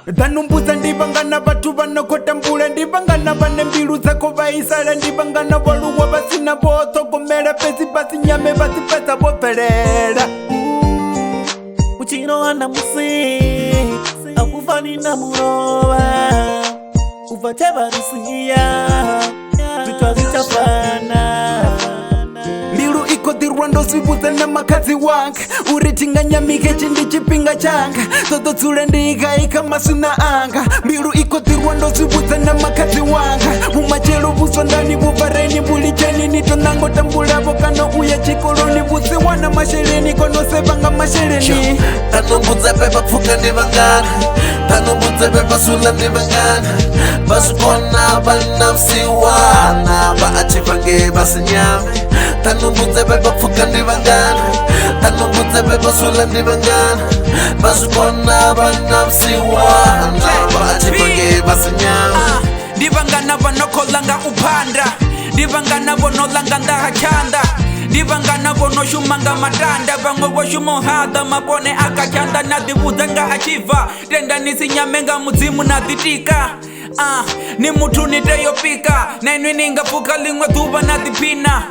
Danumbuza ndibangana batu banokota mbula ndibangana bane mbilu zako baisala ndibangana waluwa basina boto komera pesi basi nyame basi pesa bopelela Uchino anda musi akufani na murowa ufateba rusiya vitwa vitafana Mbilu iko dirwando sibuza na makazi wanka Uritinganya mikechi ndi chipinga changa Toto tsule ndiga ika masuna anga Mbilu iko dirwando sibuza na makazi wanka Mumachelo buso ndani bubareni bulicheni Nito nango tambula bokano uya chikoloni Busi wana masheleni kono sebanga masheleni Tanumbuze pepa kufuka ndibangana Tanumbuze pepa sula ndibangana Basukona banafsi wana Baachifange basinyame Tanumbuze pepa kufuka ndibangana Tanumbuze pepa sula ndibangana Basukona banafsi wana Baachifange basinyame Ndibangana banokolanga upanda Ndibangana bonolanga ndahachanda Ndibangana bono shumanga matanda Bango bo shumohada mabone akachanda Nadibuzanga achiva Tenda nisinyamenga muzimu nadhitika Ni mutu nitayopika Nainwi ningafuka lingwa tuba nadhipina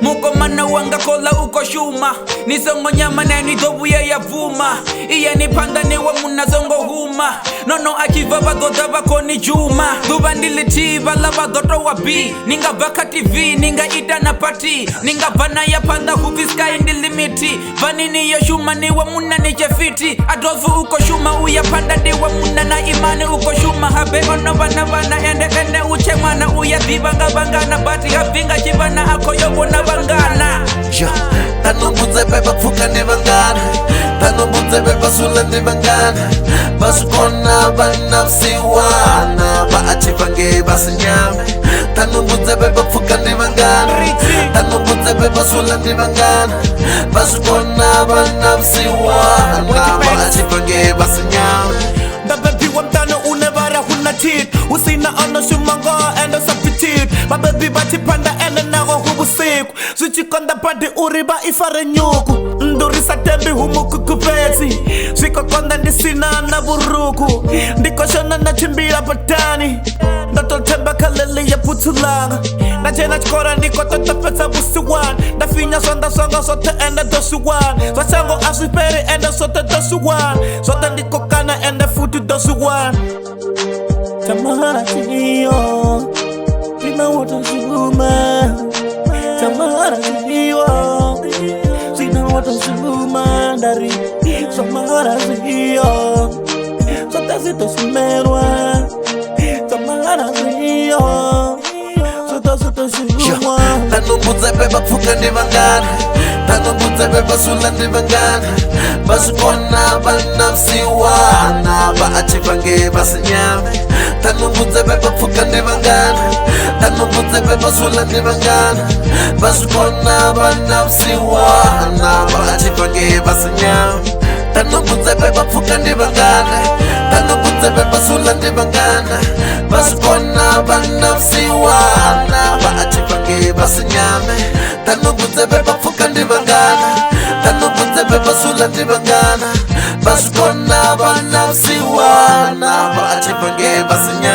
Mukomana wanga kola uko shuma Nisongo nyama nainwi dobu ya vuma Iya nipanda niwa munazongo huma Nono achiva badoda bako ni juma Duba ndilitiba la badoto wabi Ninga baka TV, ninga ita na pati Ninga bana ya panda hufiska indi limiti Vanini ya shuma niwa muna ni jefiti Adolfu uko shuma uya panda niwa muna na imani uko shuma Habe ono bana ende uche mana uya dibanga bangana Bati habinga chibana ako yobo na bangana Tanumbuze pepa kufuka ndibangana Tanumbuze pepa sula ndibangana Basukona banafsi wana Baachifange basinyame Tanumbuze pepa kufuka ndibangana Tanumbuze pepa sula ndibangana Basukona banafsi wana Baachifange basinyame Baby wamtano unevara huna tit Usina ono shumango endo sapitit Baby batipanda ene nago hubusiku Swichikonda padi uriba ifare nyuku Ndurisa tembi humuku kupeti Swikokonda ndisina na buruku Ndikoshona na chimbira patani Ndoto temba kaleli ya putulanga Na jena chikora ndiko totapesa busiwan Ndafinya sonda songa sote ende dosuwan Swachango asiperi ende sote dosuwan Sote ndiko kana ende futu dosuwan Tamara tiyo Sina watu shuma Tamara tiyo Sina watu shuma Dari Samara tiyo Sote zito sumerwa Tamara tiyo Sote shuma Tanumbuze pepa kufuka ndibangana Tanumbuze pepa sula ndibangana Basukona banafsi wana Baachifange basinyame Tanumbuze pepa kufuka ndibangana Tanumbuze pepa sula ndibangana Basukona banafsi wana Baachifange basinyame Tanumbuze pepa kufuka ndibangana Tanumbuze pepa sula ndibangana Basukona banafsi wana Baachifange basinyame Tanumbuze pepa kufuka ndibangana Tanumbuze pepa sula ndibangana Basukona banafsi wana Baachifange basinyame